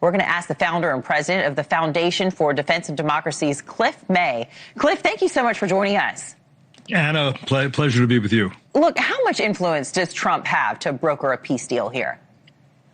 We're going to ask the founder and president of the Foundation for Defense of Democracy's Cliff May. Cliff, thank you so much for joining us. Anna, pleasure to be with you. Look, how much influence does Trump have to broker a peace deal here?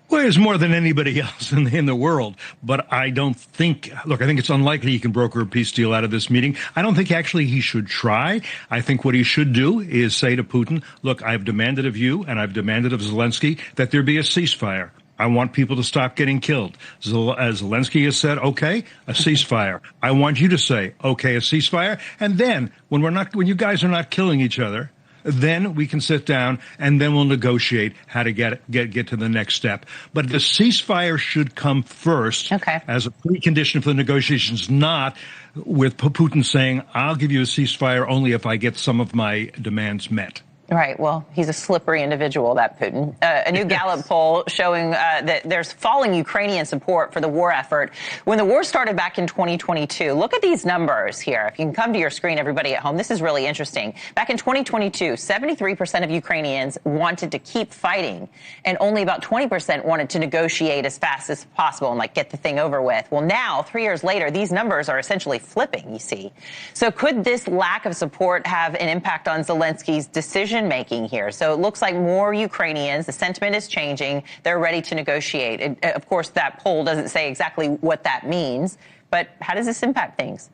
Well, there's more than anybody else in the world, but I don't think, I think it's unlikely he can broker a peace deal out of this meeting. I don't think actually he should try. I think what he should do is say to Putin, look, I've demanded of you and I've demanded of Zelensky that there be a ceasefire. I want people to stop getting killed. As Zelensky has said, okay, a ceasefire. I want you to say, okay, a ceasefire. And then when you guys are not killing each other, then we can sit down and then we'll negotiate how to get to the next step. But the ceasefire should come first as a precondition for the negotiations, not with Putin saying, I'll give you a ceasefire only if I get some of my demands met. Right. Well, he's a slippery individual, that Putin. A new Gallup poll showing that there's falling Ukrainian support for the war effort. When the war started back in 2022, look at these numbers here. If you can come to your screen, everybody at home, this is really interesting. Back in 2022, 73% of Ukrainians wanted to keep fighting, and only about 20% wanted to negotiate as fast as possible and get the thing over with. Well, now, 3 years later, these numbers are essentially flipping, you see. So could this lack of support have an impact on Zelensky's decision making here? So it looks like more Ukrainians, the sentiment is changing, they're ready to negotiate. And of course, that poll doesn't say exactly what that means, but how does this impact things?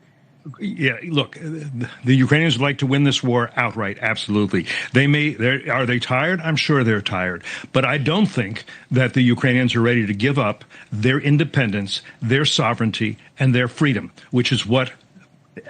Yeah, look, the Ukrainians would like to win this war outright. Absolutely. Are they tired? I'm sure they're tired. But I don't think that the Ukrainians are ready to give up their independence, their sovereignty, and their freedom, which is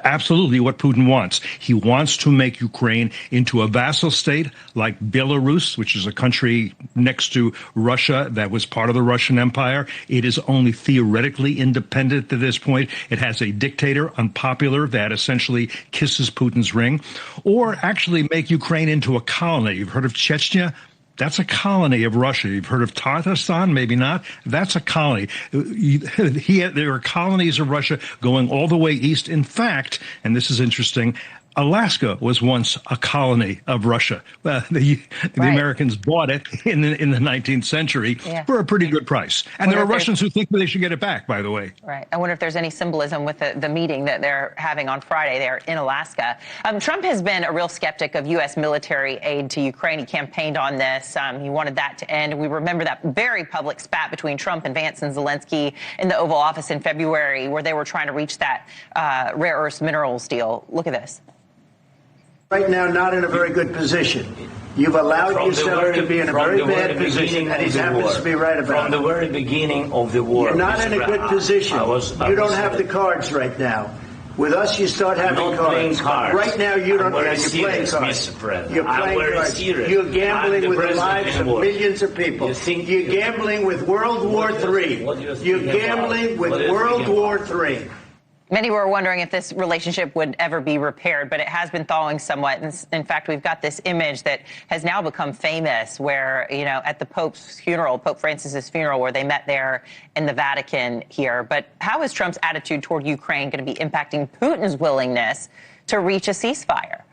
absolutely what Putin wants. He wants to make Ukraine into a vassal state like Belarus, which is a country next to Russia that was part of the Russian Empire. It is only theoretically independent at this point. It has a dictator, unpopular, that essentially kisses Putin's ring. Or actually make Ukraine into a colony. You've heard of Chechnya? That's a colony of Russia. You've heard of Tatarstan? Maybe not. That's a colony. There are colonies of Russia going all the way east. In fact, and this is interesting, Alaska was once a colony of Russia. The Americans bought it in the 19th century for a pretty good price. And there are Russians who think they should get it back, by the way. Right. I wonder if there's any symbolism with the meeting that they're having on Friday there in Alaska. Trump has been a real skeptic of U.S. military aid to Ukraine. He campaigned on this. He wanted that to end. We remember that very public spat between Trump and Vance and Zelensky in the Oval Office in February, where they were trying to reach that rare earth minerals deal. Look at this. Right now, not in a very good position. You've allowed yourself to be in a very bad position, and he happens to be right about it. From the very beginning of the war. You're not in a good position. You don't have the cards right now. With us, you start having cards. Right now, you don't have. You're playing cards. You're playing cards. You're gambling with the lives of millions of people. You're gambling with World War III. You're gambling with World War III. Many were wondering if this relationship would ever be repaired, but it has been thawing somewhat. In fact, we've got this image that has now become famous where, at the Pope's funeral, Pope Francis's funeral, where they met there in the Vatican here. But how is Trump's attitude toward Ukraine going to be impacting Putin's willingness to reach a ceasefire?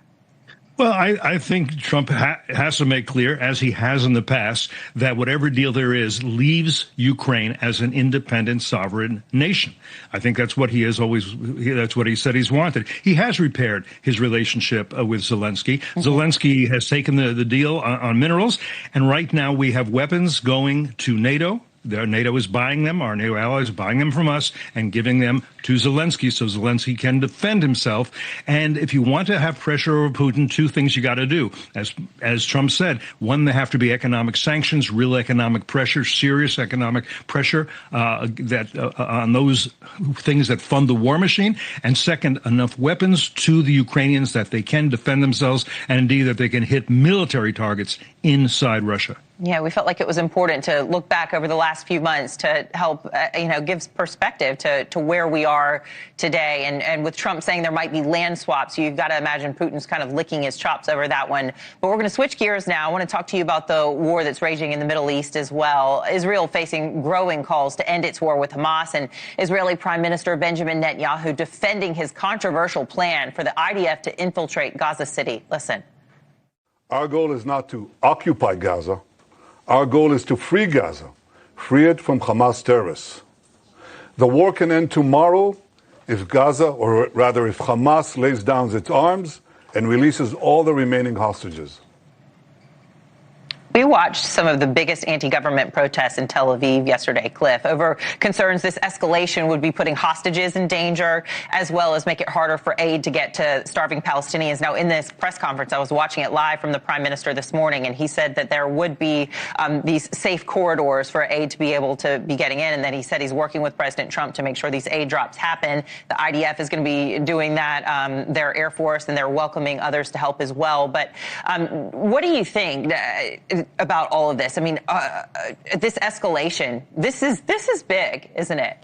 Well, I think Trump has to make clear, as he has in the past, that whatever deal there is leaves Ukraine as an independent, sovereign nation. I think that's what that's what he said he's wanted. He has repaired his relationship with Zelensky. Zelensky has taken the deal on minerals, and right now we have weapons going to NATO. NATO is buying them, our NATO allies are buying them from us and giving them to Zelensky so Zelensky can defend himself. And if you want to have pressure over Putin, two things you got to do. As Trump said, one, there have to be economic sanctions, real economic pressure, serious economic pressure on those things that fund the war machine. And second, enough weapons to the Ukrainians that they can defend themselves and indeed that they can hit military targets inside Russia. Yeah, we felt like it was important to look back over the last few months to help, give perspective to where we are today. And with Trump saying there might be land swaps, you've got to imagine Putin's kind of licking his chops over that one. But we're going to switch gears now. I want to talk to you about the war that's raging in the Middle East as well. Israel facing growing calls to end its war with Hamas, and Israeli Prime Minister Benjamin Netanyahu defending his controversial plan for the IDF to infiltrate Gaza City. Listen. Our goal is not to occupy Gaza. Our goal is to free Gaza, free it from Hamas terrorists. The war can end tomorrow if Gaza, or rather if Hamas lays down its arms and releases all the remaining hostages. We watched some of the biggest anti-government protests in Tel Aviv yesterday, Cliff, over concerns this escalation would be putting hostages in danger, as well as make it harder for aid to get to starving Palestinians. Now, in this press conference, I was watching it live from the Prime Minister this morning, and he said that there would be these safe corridors for aid to be able to be getting in, and that he said he's working with President Trump to make sure these aid drops happen. The IDF is going to be doing that, their Air Force, and they're welcoming others to help as well. But what do you think about all of this? I mean, this escalation, this is big, isn't it?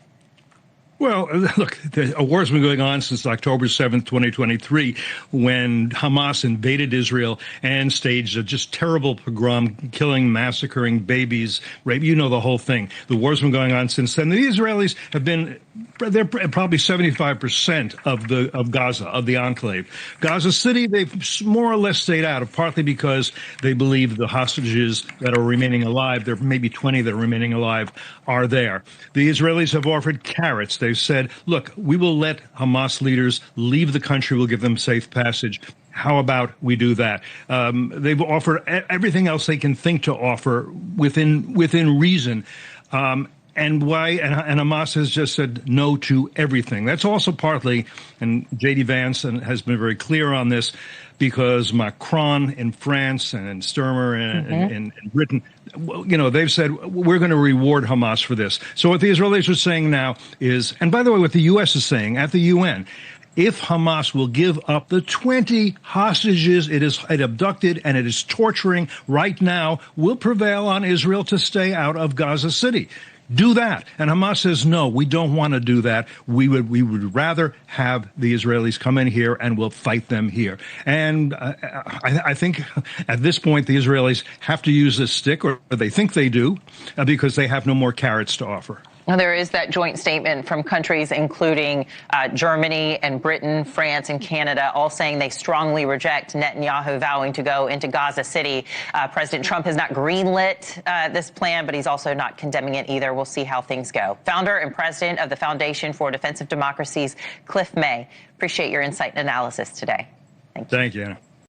Well, look, a war has been going on since October 7th, 2023, when Hamas invaded Israel and staged a just terrible pogrom, killing, massacring babies, rape. You know the whole thing. The war's been going on since then. The Israelis have been, they're probably 75% of Gaza, of the enclave. Gaza City, they've more or less stayed out of, partly because they believe the hostages that are remaining alive, there are maybe 20 that are remaining alive, are there. The Israelis have offered carrots. They've said, look, we will let Hamas leaders leave the country. We'll give them safe passage. How about we do that? They've offered everything else they can think to offer within reason. And Hamas has just said no to everything. That's also partly, and J.D. Vance has been very clear on this, because Macron in France and Sturmer in Britain, you know, they've said, we're going to reward Hamas for this. So what the Israelis are saying now is, and by the way, what the U.S. is saying at the UN, if Hamas will give up the 20 hostages it abducted and it is torturing right now, will prevail on Israel to stay out of Gaza City. Do that. And Hamas says, no, we don't want to do that. We would rather have the Israelis come in here and we'll fight them here. And I think at this point, the Israelis have to use this stick, or they think they do, because they have no more carrots to offer. Now, there is that joint statement from countries including Germany and Britain, France and Canada, all saying they strongly reject Netanyahu vowing to go into Gaza City. President Trump has not greenlit this plan, but he's also not condemning it either. We'll see how things go. Founder and president of the Foundation for Defensive Democracies, Cliff May. Appreciate your insight and analysis today. Thank you. Thank you, Anna.